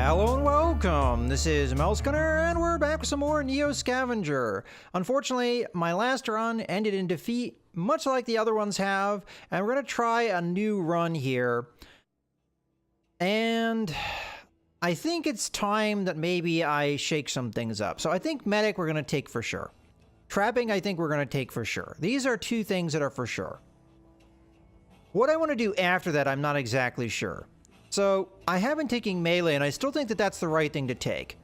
Hello and welcome, this is Melsgunner, and we're back with some more Neo Scavenger. Unfortunately, my last run ended in defeat, much like the other ones have, and we're going to try a new run here. And I think it's time that maybe I shake some things up. So I think Medic we're going to take for sure. Trapping I think we're going to take for sure. These are two things that are for sure. What I want to do after that, I'm not exactly sure. So, I have been taking melee, and I still think that that's the right thing to take.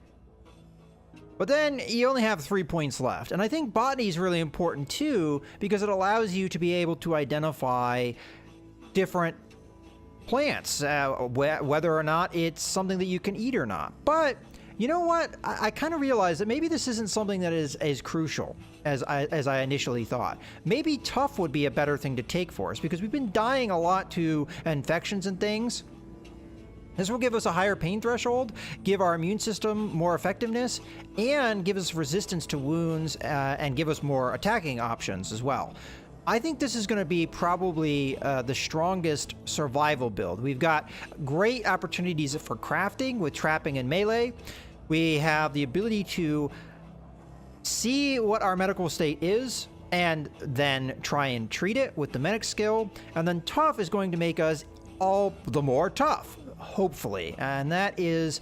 But then, you only have 3 points left. And I think botany is really important too, because it allows you to be able to identify different plants, whether or not it's something that you can eat or not. But, you know what? I kind of realized that maybe this isn't something that is as crucial as I initially thought. Maybe tough would be a better thing to take for us, because we've been dying a lot to infections and things. This will give us a higher pain threshold, give our immune system more effectiveness, and give us resistance to wounds, and give us more attacking options as well. I think this is going to be probably the strongest survival build. We've got great opportunities for crafting with trapping and melee. We have the ability to see what our medical state is, and then try and treat it with the medic skill. And then tough is going to make us all the more tough, hopefully, and that is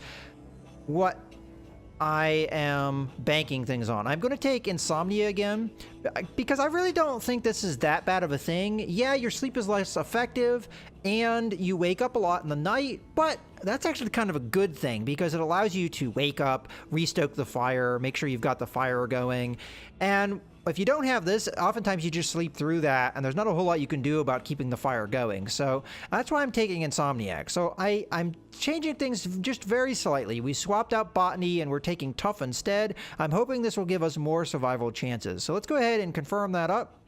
what I am banking things on. I'm going to take insomnia again, because I really don't think this is that bad of a thing. Yeah, your sleep is less effective, and you wake up a lot in the night, but that's actually kind of a good thing, because it allows you to wake up, restoke the fire, make sure you've got the fire going, and if you don't have this, oftentimes you just sleep through that, and there's not a whole lot you can do about keeping the fire going. So that's why I'm taking Insomniac. So I'm changing things just very slightly. We swapped out Botany, and we're taking Tough instead. I'm hoping this will give us more survival chances. So let's go ahead and confirm that up.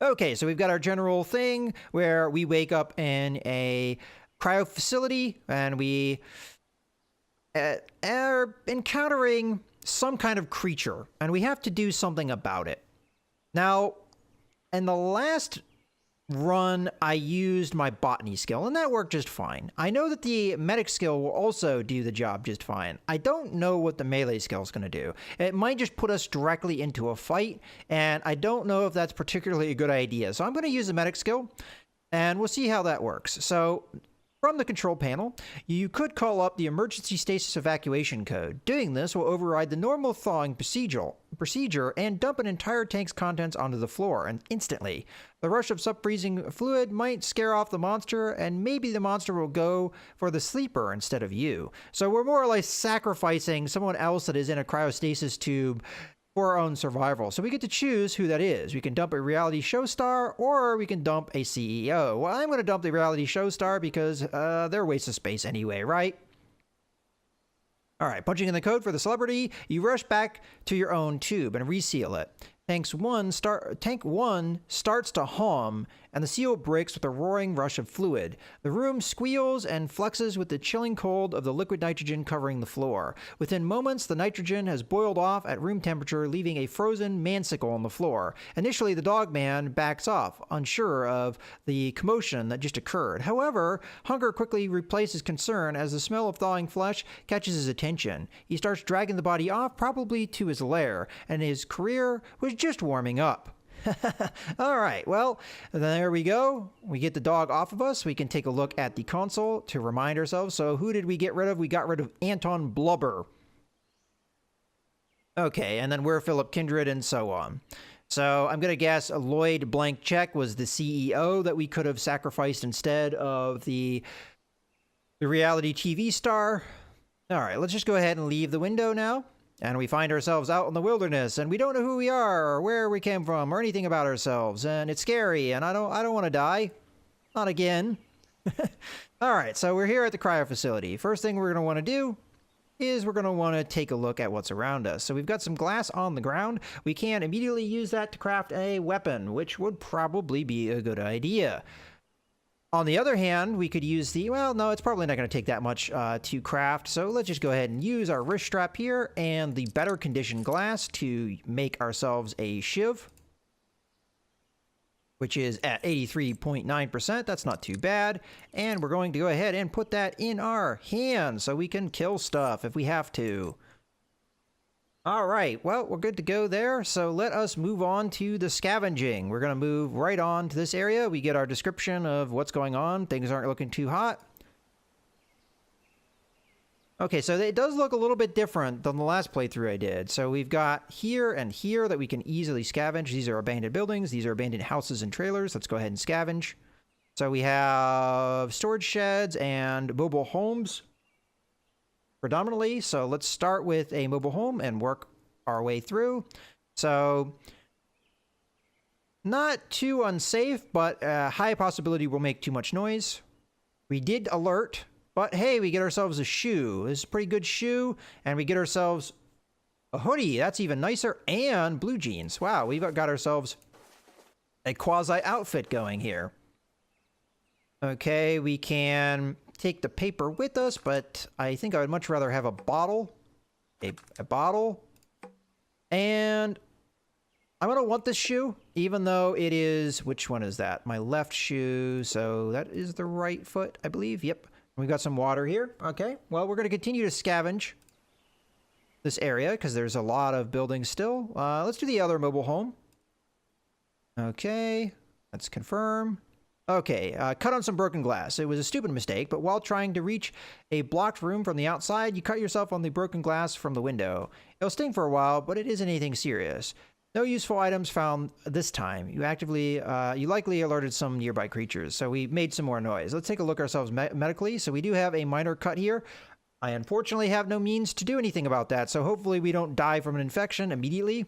Okay, so we've got our general thing where we wake up in a cryo facility, and we are encountering some kind of creature, and we have to do something about it. Now, in the last run, I used my botany skill, and that worked just fine. I know that the medic skill will also do the job just fine. I don't know what the melee skill is going to do. It might just put us directly into a fight, and I don't know if that's particularly a good idea. So I'm going to use the medic skill, and we'll see how that works. So from the control panel, you could call up the emergency stasis evacuation code. Doing this will override the normal thawing procedure and dump an entire tank's contents onto the floor, and instantly. The rush of sub-freezing fluid might scare off the monster, and maybe the monster will go for the sleeper instead of you. So we're more or less sacrificing someone else that is in a cryostasis tube for our own survival. So we get to choose who that is. We can dump a reality show star, or we can dump a CEO. Well, I'm going to dump the reality show star because they're a waste of space anyway, right? All right, punching in the code for the celebrity, you rush back to your own tube and reseal it. Tank 1 starts to hum, and the seal breaks with a roaring rush of fluid. The room squeals and flexes with the chilling cold of the liquid nitrogen covering the floor. Within moments, the nitrogen has boiled off at room temperature, leaving a frozen mansicle on the floor. Initially, the dog man backs off, unsure of the commotion that just occurred. However, hunger quickly replaces concern as the smell of thawing flesh catches his attention. He starts dragging the body off, probably to his lair, and his career was just warming up. All right, well, there we go. We get the dog off of us. We can take a look at the console to remind ourselves. So who did we get rid of? We got rid of Anton Blubber. Okay, and then we're Philip Kindred and so on. So I'm going to guess Lloyd Blank Check was the CEO that we could have sacrificed instead of the reality TV star. All right, let's just go ahead and leave the window now. And we find ourselves out in the wilderness, and we don't know who we are, or where we came from, or anything about ourselves, and it's scary, and I don't want to die. Not again. All right, so we're here at the cryo facility. First thing we're going to want to do is we're going to want to take a look at what's around us. So we've got some glass on the ground. We can immediately use that to craft a weapon, which would probably be a good idea. On the other hand, we could use the, well, no, it's probably not going to take that much to craft, so let's just go ahead and use our wrist strap here and the better conditioned glass to make ourselves a shiv. which is at 83.9%. That's not too bad. And we're going to go ahead and put that in our hand so we can kill stuff if we have to. All right, well, we're good to go there. So let us move on to the scavenging. We're going to move right on to this area. We get our description of what's going on. Things aren't looking too hot. Okay, so it does look a little bit different than the last playthrough I did. So we've got here and here that we can easily scavenge. These are abandoned buildings. These are abandoned houses and trailers. Let's go ahead and scavenge. So we have storage sheds and mobile homes predominantly. So let's start with a mobile home and work our way through. So not too unsafe, but high possibility we'll make too much noise. We did alert. But hey, we get ourselves a shoe. This is a pretty good shoe. And we get ourselves a hoodie. That's even nicer. And blue jeans. Wow, we've got ourselves a quasi-outfit going here. Okay, we can take the paper with us, but I think I would much rather have a bottle. A bottle. And I'm going to want this shoe, even though it is... Which one is that? My left shoe. So that is the right foot, I believe. Yep. We've got some water here. Okay, well, we're going to continue to scavenge this area because there's a lot of buildings still. Let's do the other mobile home. Okay, let's confirm. Okay, cut on some broken glass. It was a stupid mistake, but while trying to reach a blocked room from the outside, you cut yourself on the broken glass from the window. It'll sting for a while, but it isn't anything serious. No useful items found this time. You likely alerted some nearby creatures, so we made some more noise. Let's take a look ourselves medically. So we do have a minor cut here. I unfortunately have no means to do anything about that, so hopefully we don't die from an infection immediately.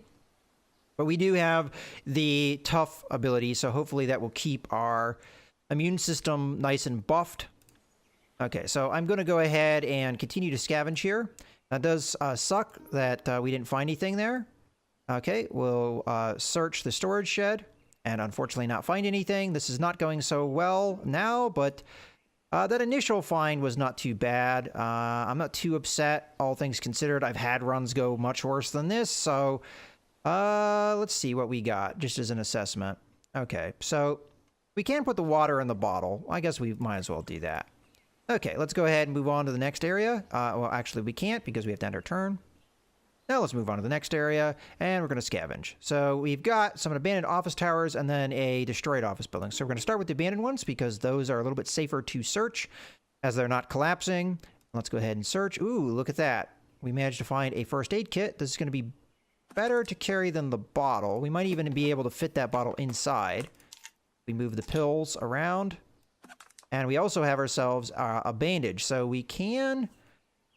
But we do have the tough ability, so hopefully that will keep our immune system nice and buffed. Okay, so I'm going to go ahead and continue to scavenge here. That does suck that we didn't find anything there. Okay, we'll search the storage shed and unfortunately not find anything. This is not going so well now, but that initial find was not too bad. I'm not too upset, all things considered. I've had runs go much worse than this, so let's see what we got, just as an assessment. Okay, so we can put the water in the bottle. I guess we might as well do that. Okay, let's go ahead and move on to the next area. Well, actually, we can't because we have to end our turn. Now let's move on to the next area, and we're going to scavenge. So we've got some abandoned office towers and then a destroyed office building. So we're going to start with the abandoned ones because those are a little bit safer to search as they're not collapsing. Let's go ahead and search. Ooh, look at that. We managed to find a first aid kit. This is going to be better to carry than the bottle. We might even be able to fit that bottle inside. We move the pills around. And we also have ourselves a bandage. So we can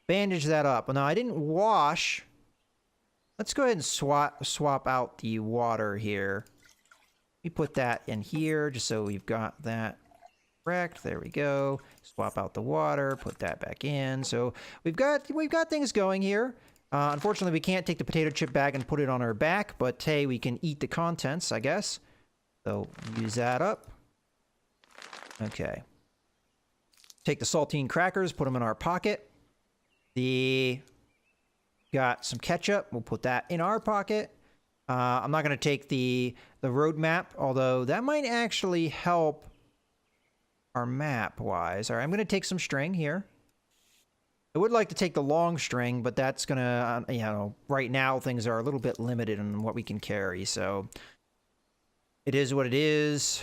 bandage that up. Now, I didn't wash... Let's go ahead and swap out the water here. We put that in here just so we've got that correct. There we go. Swap out the water, put that back in. So we've got things going here. Unfortunately, we can't take the potato chip bag and put it on our back, but hey, we can eat the contents, I guess. So use that up. Okay. Take the saltine crackers, put them in our pocket. Got some ketchup. We'll put that in our pocket. I'm not going to take the road map, although that might actually help our map-wise. All right, I'm going to take some string here. I would like to take the long string, but that's going to, you know, right now things are a little bit limited in what we can carry, so it is what it is.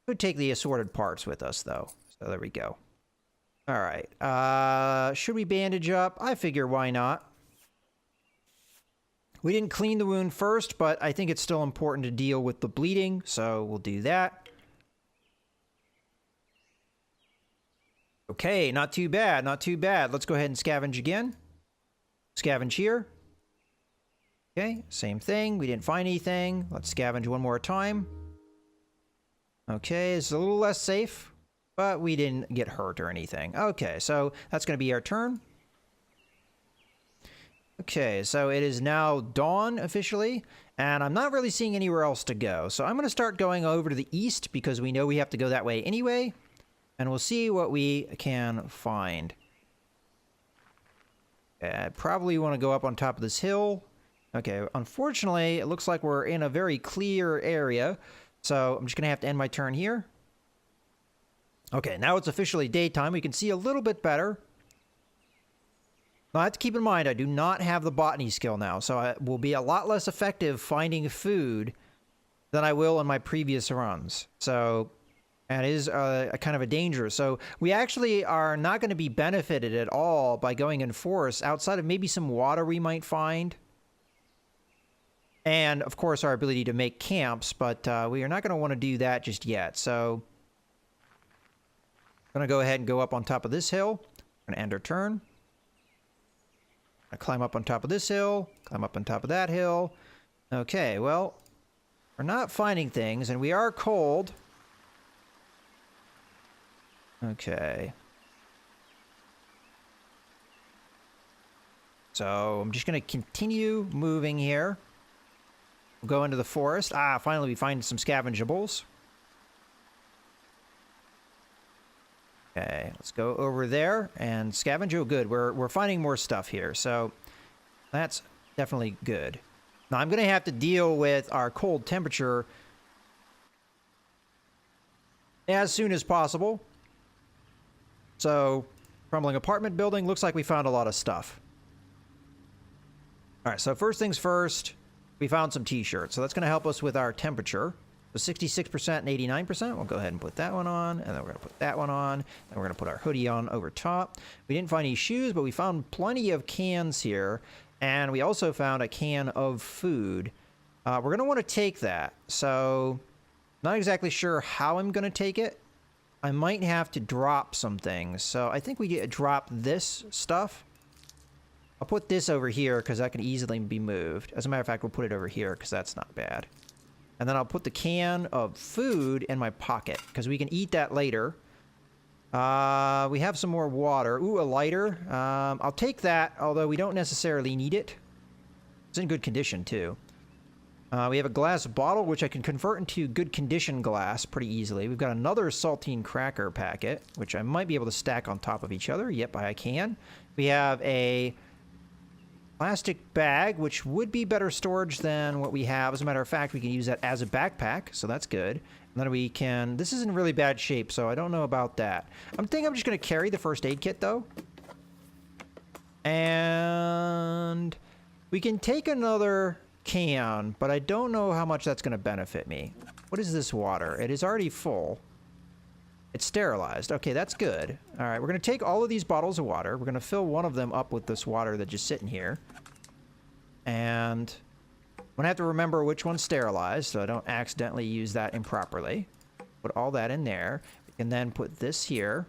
Could take the assorted parts with us, though. So there we go. All right. Should we bandage up? I figure why not. We didn't clean the wound first, but I think it's still important to deal with the bleeding, so we'll do that. Okay, not too bad, not too bad. Let's go ahead and scavenge again. Scavenge here. Okay, same thing. We didn't find anything. Let's scavenge one more time. Okay, it's a little less safe, but we didn't get hurt or anything. Okay, so that's going to be our turn. Okay, so it is now dawn officially, and I'm not really seeing anywhere else to go. So I'm going to start going over to the east because we know we have to go that way anyway, and we'll see what we can find. I probably want to go up on top of this hill. Okay, unfortunately, it looks like we're in a very clear area. So I'm just going to have to end my turn here. Okay, now it's officially daytime. We can see a little bit better. Now, I have to keep in mind, I do not have the botany skill now, so I will be a lot less effective finding food than I will in my previous runs. So that is a kind of a danger. So we actually are not going to be benefited at all by going in forest outside of maybe some water we might find. And, of course, our ability to make camps, but we are not going to want to do that just yet. So I'm going to go ahead and go up on top of this hill. I'm going to end our turn. I climb up on top of this hill, climb up on top of that hill. Okay, well, we're not finding things, and we are cold. Okay. So I'm just going to continue moving here. We'll go into the forest. Ah, finally we find some scavengeables. Okay, let's go over there and scavenge. Oh, good. We're finding more stuff here, so that's definitely good. Now I'm going to have to deal with our cold temperature as soon as possible. So, crumbling apartment building. Looks like we found a lot of stuff. All right, so first things first, we found some t-shirts. So that's going to help us with our temperature. So 66% and 89%. We'll go ahead and put that one on, and then we're going to put that one on, and we're going to put our hoodie on over top. We didn't find any shoes, but we found plenty of cans here, and we also found a can of food. We're going to want to take that. So, not exactly sure how I'm going to take it. I might have to drop some things. So I think we drop this stuff. I'll put this over here because that can easily be moved. As a matter of fact, we'll put it over here because that's not bad. And then I'll put the can of food in my pocket because we can eat that later. We have some more water. Ooh, a lighter. I'll take that, although we don't necessarily need it. It's in good condition, too. We have a glass bottle, which I can convert into good condition glass pretty easily. We've got another saltine cracker packet, which I might be able to stack on top of each other. Yep, I can. We have a plastic bag, which would be better storage than what we have. As a matter of fact, we can use that as a backpack, so that's good. And then we can... This is in really bad shape, so I don't know about that. I'm thinking I'm just going to carry the first aid kit, though. And we can take another can, but I don't know how much that's going to benefit me. What is this water? It is already full. It's sterilized. Okay, that's good. All right, we're going to take all of these bottles of water. We're going to fill one of them up with this water that's just sitting here. And I'm going to have to remember which one's sterilized so I don't accidentally use that improperly. Put all that in there. We can then put this here.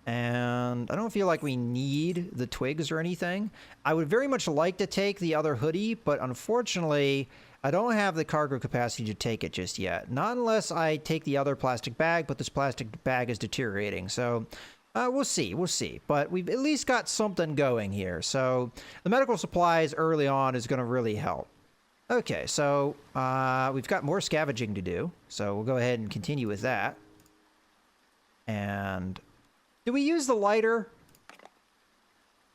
And I don't feel like we need the twigs or anything. I would very much like to take the other hoodie, but unfortunately, I don't have the cargo capacity to take it just yet. Not unless I take the other plastic bag, but this plastic bag is deteriorating. So we'll see, we'll see. But we've at least got something going here. So the medical supplies early on is going to really help. Okay, so we've got more scavenging to do. So we'll go ahead and continue with that. And... do we use the lighter?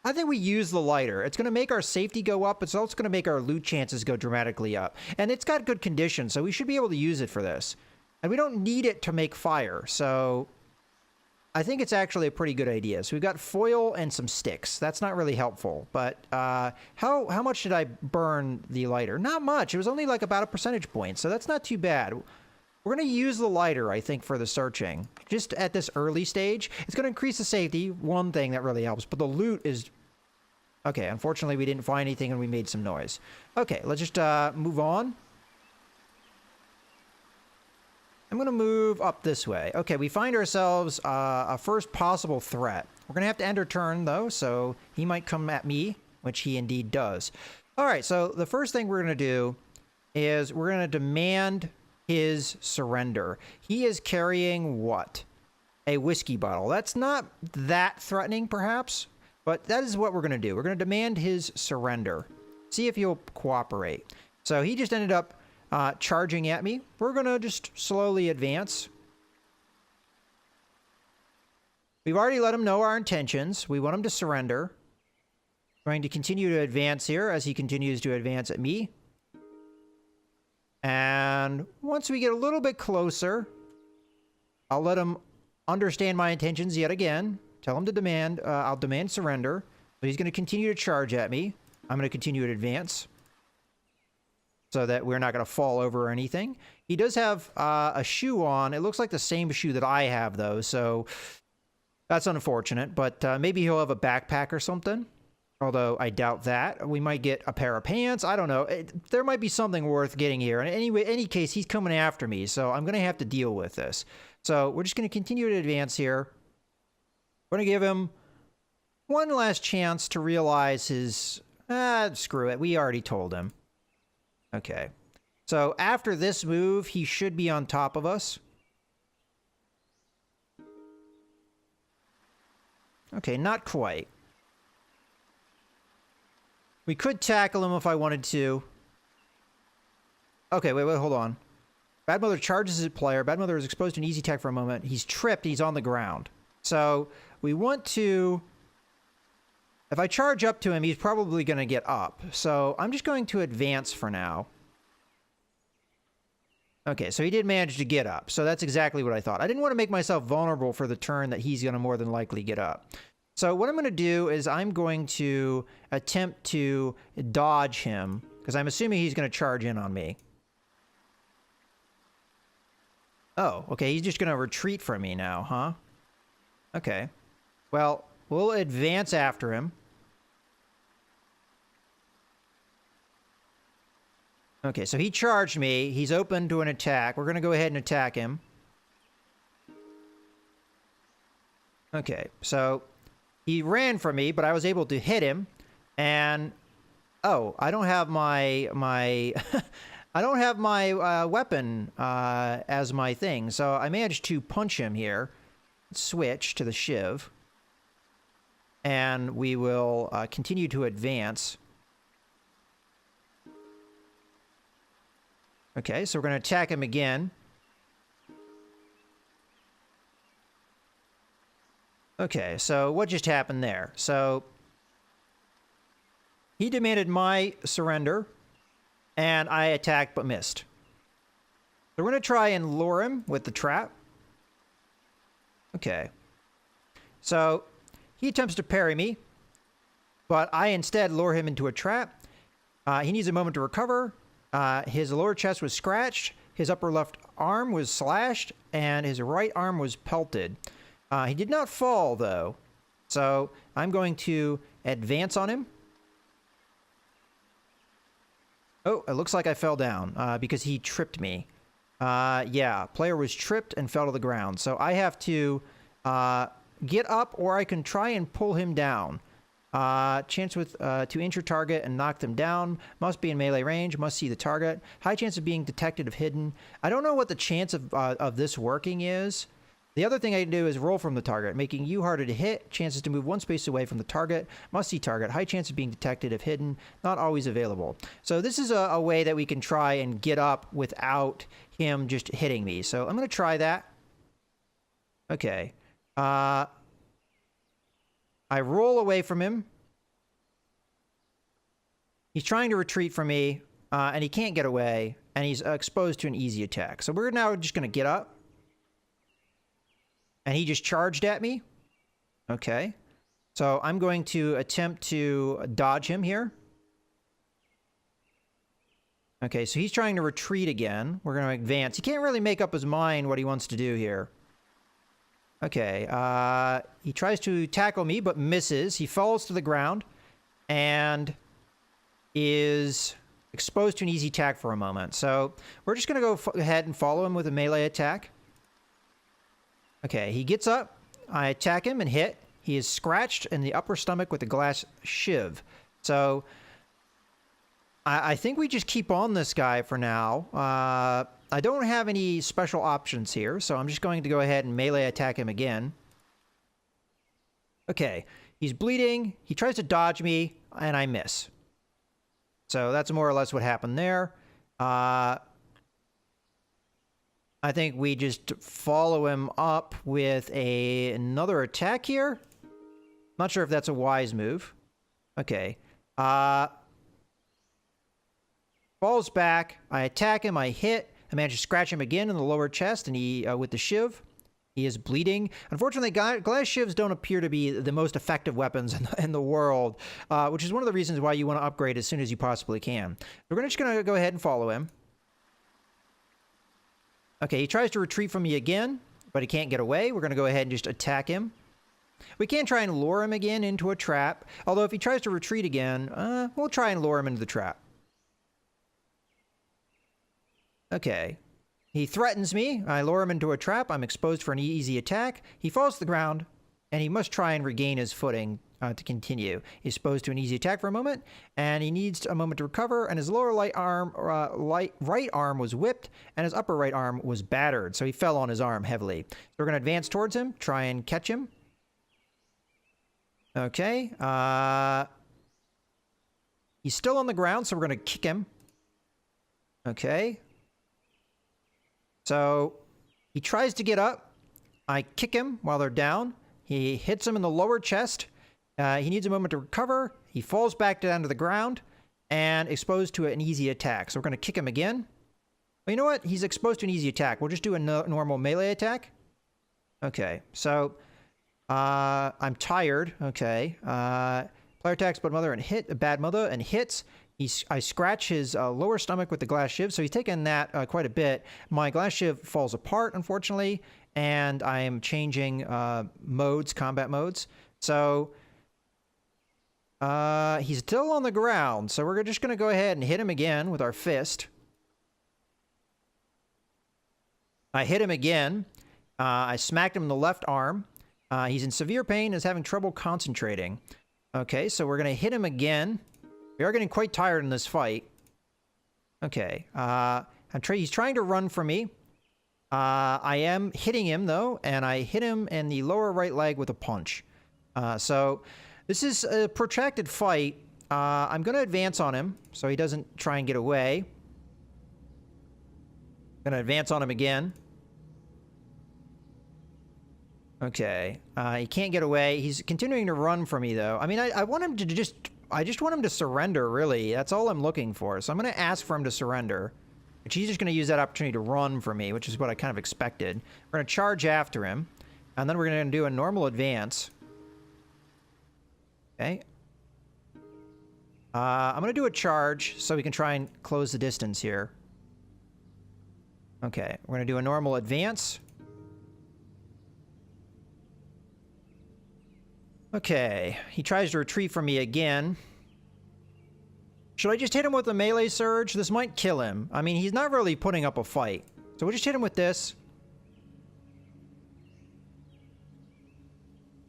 I think we use the lighter. It's going to make our safety go up. It's also going to make our loot chances go dramatically up. And it's got good condition, so we should be able to use it for this. And we don't need it to make fire, so I think it's actually a pretty good idea. So we've got foil and some sticks. That's not really helpful, but how much did I burn the lighter? Not much. It was only like about a percentage point, so that's not too bad. We're going to use the lighter, I think, for the searching. Just at this early stage. It's going to increase the safety, one thing that really helps. But the loot is... okay, unfortunately, we didn't find anything and we made some noise. Okay, let's just move on. I'm going to move up this way. Okay, we find ourselves a first possible threat. We're going to have to end our turn, though, so he might come at me, which he indeed does. All right, so the first thing we're going to do is we're going to demand... his surrender. He is carrying what? A whiskey bottle. That's not that threatening, perhaps, but that is what we're going to do. We're going to demand his surrender. See if he'll cooperate. So he just ended up charging at me. We're going to just slowly advance. We've already let him know our intentions. We want him to surrender. Going to continue to advance here as he continues to advance at me. And once we get a little bit closer, I'll let him understand my intentions yet again. Tell him to demand, I'll demand surrender. So he's going to continue to charge at me. I'm going to continue to advance so that we're not going to fall over or anything. He does have a shoe on. It looks like the same shoe that I have, though, so that's unfortunate. But maybe he'll have a backpack or something, although I doubt that. We might get a pair of pants. I don't know. There might be something worth getting here. And anyway, any case, he's coming after me, so I'm going to have to deal with this. So we're just going to continue to advance here. We're going to give him one last chance to realize his... screw it. We already told him. Okay. So after this move, he should be on top of us. Okay, not quite. We could tackle him if I wanted to. Okay, wait, hold on. Bad Mother charges his player. Bad Mother is exposed to an easy attack for a moment. He's tripped. He's on the ground. So we want to... If I charge up to him, he's probably going to get up. So I'm just going to advance for now. Okay, so he did manage to get up. So that's exactly what I thought. I didn't want to make myself vulnerable for the turn that he's going to more than likely get up. So what I'm going to do is I'm going to attempt to dodge him, because I'm assuming he's going to charge in on me. Oh, okay, he's just going to retreat from me now, huh? Okay. Well, we'll advance after him. Okay, so he charged me. He's open to an attack. We're going to go ahead and attack him. Okay, so he ran from me, but I was able to hit him. And, oh, I don't have my I don't have my weapon as my thing. So I managed to punch him here. Switch to the shiv. And we will continue to advance. Okay, so we're going to attack him again. Okay, so what just happened there? So he demanded my surrender, and I attacked but missed. So we're going to try and lure him with the trap. Okay. So he attempts to parry me, but I instead lure him into a trap. He needs a moment to recover. His lower chest was scratched, his upper left arm was slashed, and his right arm was pelted. He did not fall, though. So I'm going to advance on him. Oh, it looks like I fell down because he tripped me. Yeah, player was tripped and fell to the ground. So I have to get up, or I can try and pull him down. Chance with to injure target and knock them down. Must be in melee range. Must see the target. High chance of being detected if hidden. I don't know what the chance of this working is. The other thing I can do is roll from the target, making you harder to hit. Chances to move one space away from the target. Must see target. High chance of being detected if hidden. Not always available. So this is a way that we can try and get up without him just hitting me. So I'm going to try that. Okay. I roll away from him. He's trying to retreat from me, and he can't get away, and he's exposed to an easy attack. So we're now just going to get up. And he just charged at me. Okay. So I'm going to attempt to dodge him here. Okay, so he's trying to retreat again. We're going to advance. He can't really make up his mind what he wants to do here. Okay, he tries to tackle me, but misses. He falls to the ground and is exposed to an easy attack for a moment. So we're just going to go ahead and follow him with a melee attack. Okay, he gets up. I attack him and hit. He is scratched in the upper stomach with a glass shiv. So I think we just keep on this guy for now. I don't have any special options here, so I'm just going to go ahead and melee attack him again. Okay, he's bleeding. He tries to dodge me, and I miss. So that's more or less what happened there. I think we just follow him up with another attack here. Not sure if that's a wise move. Okay. Falls back. I attack him. I hit. I manage to scratch him again in the lower chest, and he with the shiv. He is bleeding. Unfortunately, glass shivs don't appear to be the most effective weapons in the world, which is one of the reasons why you want to upgrade as soon as you possibly can. We're just going to go ahead and follow him. Okay, he tries to retreat from me again, but he can't get away. We're going to go ahead and just attack him. We can try and lure him again into a trap, although if he tries to retreat again, we'll try and lure him into the trap. Okay. He threatens me. I lure him into a trap. I'm exposed for an easy attack. He falls to the ground, and he must try and regain his footing to continue. He's exposed to an easy attack for a moment, and he needs a moment to recover, and his lower right arm was whipped, and his upper right arm was battered, so he fell on his arm heavily. So we're going to advance towards him, try and catch him. Okay. He's still on the ground, so we're going to kick him. Okay. So he tries to get up. I kick him while they're down. He hits him in the lower chest. He needs a moment to recover. He falls back down to the ground and exposed to an easy attack. So we're going to kick him again. Well, you know what? He's exposed to an easy attack. We'll just do a normal melee attack. Okay. So I'm tired. Okay. Player attacks bad mother and hits. I scratch his lower stomach with the glass shiv, so he's taken that quite a bit. My glass shiv falls apart, unfortunately, and I am changing combat modes. So he's still on the ground, so we're just going to go ahead and hit him again with our fist. I hit him again. I smacked him in the left arm. He's in severe pain and is having trouble concentrating. Okay, so we're going to hit him again. We are getting quite tired in this fight. Okay. He's trying to run from me. I am hitting him, though, and I hit him in the lower right leg with a punch. So this is a protracted fight. I'm going to advance on him so he doesn't try and get away. Going to advance on him again. Okay. He can't get away. He's continuing to run from me, though. I mean, I want him to I just want him to surrender, really. That's all I'm looking for. So I'm going to ask for him to surrender. Which he's just going to use that opportunity to run for me, which is what I kind of expected. We're going to charge after him. And then we're going to do a normal advance. Okay. I'm going to do a charge so we can try and close the distance here. Okay. We're going to do a normal advance. Okay, he tries to retreat from me again. Should I just hit him with a melee surge? This might kill him. I mean, he's not really putting up a fight. So we'll just hit him with this.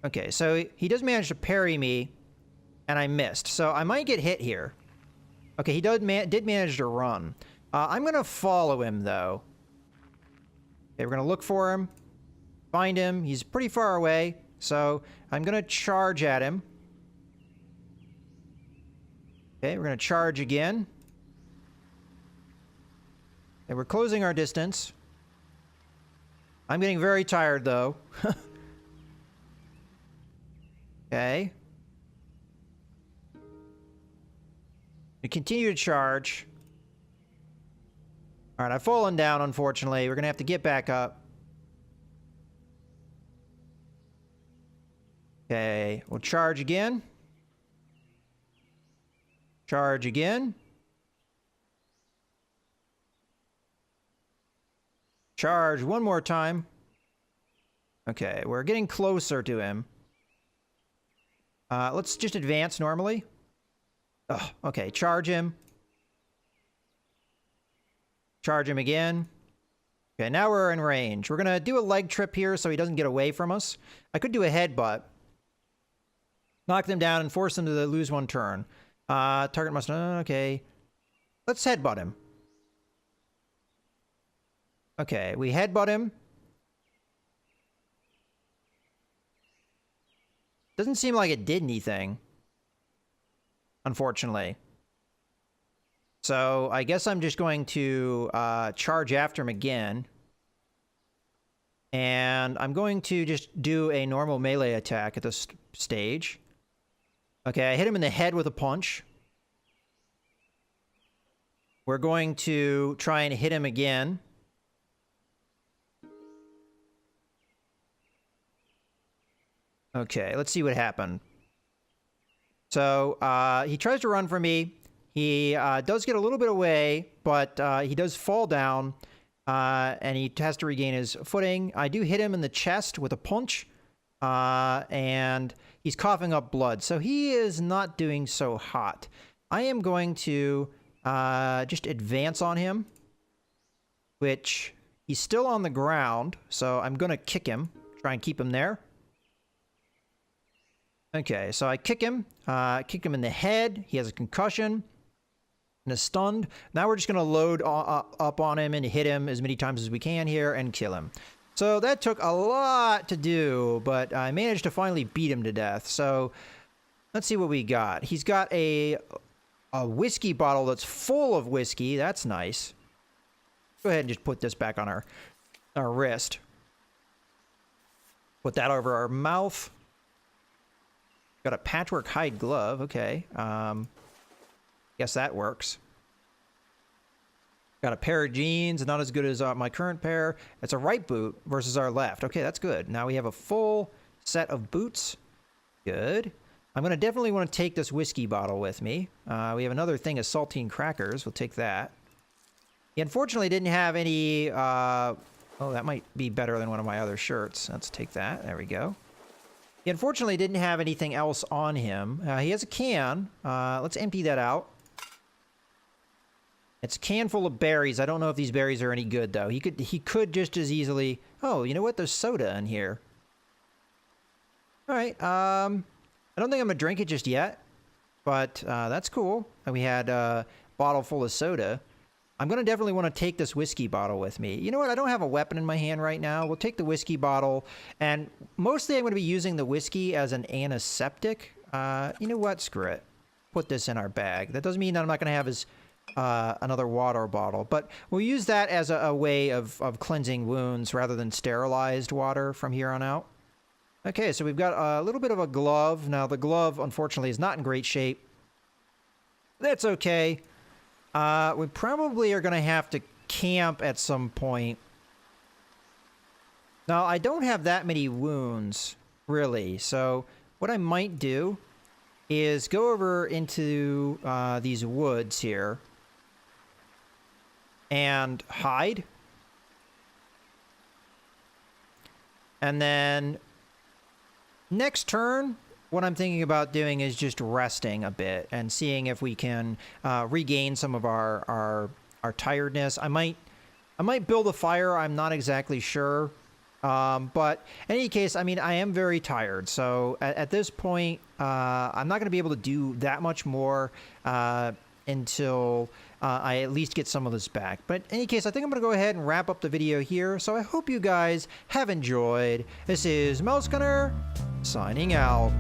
Okay, so he does manage to parry me, and I missed. So I might get hit here. Okay, he did manage to run. I'm going to follow him, though. Okay, we're going to look for him. Find him. He's pretty far away. So I'm going to charge at him. Okay, we're going to charge again. Okay, we're closing our distance. I'm getting very tired, though. Okay. We continue to charge. All right, I've fallen down, unfortunately. We're going to have to get back up. Okay, we'll charge again. Charge again. Charge one more time. Okay, we're getting closer to him. Let's just advance normally. Oh, okay, charge him. Charge him again. Okay, now we're in range. We're going to do a leg trip here so he doesn't get away from us. I could do a headbutt. Knock them down and force them to lose one turn. Target must... okay. Let's headbutt him. Okay, we headbutt him. Doesn't seem like it did anything. Unfortunately. So, I guess I'm just going to charge after him again. And I'm going to just do a normal melee attack at this stage. Okay, I hit him in the head with a punch. We're going to try and hit him again. Okay, let's see what happened. So he tries to run from me. He does get a little bit away, but he does fall down, and he has to regain his footing. I do hit him in the chest with a punch, and he's coughing up blood. So he is not doing so hot. I am going to just advance on him, which he's still on the ground. So I'm going to kick him, try and keep him there. Okay, so I kick him in the head. He has a concussion and is stunned. Now we're just going to load up on him and hit him as many times as we can here and kill him. So that took a lot to do, but I managed to finally beat him to death. So let's see what we got. He's got a whiskey bottle that's full of whiskey. That's nice. Go ahead and just put this back on our wrist. Put that over our mouth. Got a patchwork hide glove. Okay. Guess that works. Got a pair of jeans, not as good as my current pair. It's a right boot versus our left. Okay, that's good. Now we have a full set of boots. Good. I'm going to definitely want to take this whiskey bottle with me. We have another thing of saltine crackers. We'll take that. He unfortunately didn't have any... oh, that might be better than one of my other shirts. Let's take that. There we go. He unfortunately didn't have anything else on him. He has a can. Let's empty that out. It's a can full of berries. I don't know if these berries are any good, though. He could just as easily... Oh, you know what? There's soda in here. All right. I don't think I'm going to drink it just yet, but that's cool. We had a bottle full of soda. I'm going to definitely want to take this whiskey bottle with me. You know what? I don't have a weapon in my hand right now. We'll take the whiskey bottle, and mostly I'm going to be using the whiskey as an antiseptic. You know what? Screw it. Put this in our bag. That doesn't mean that I'm not going to have another water bottle, but we'll use that as a way of cleansing wounds rather than sterilized water from here on out. Okay, so we've got a little bit of a glove. Now, the glove, unfortunately, is not in great shape. That's okay. We probably are going to have to camp at some point. Now, I don't have that many wounds, really. So what I might do is go over into these woods here and hide. And then next turn, what I'm thinking about doing is just resting a bit and seeing if we can regain some of our tiredness. I might build a fire. I'm not exactly sure. But in any case, I mean, I am very tired. So at this point, I'm not going to be able to do that much more until I at least get some of this back. But in any case, I think I'm going to go ahead and wrap up the video here. So I hope you guys have enjoyed. This is Mouse Gunner signing out.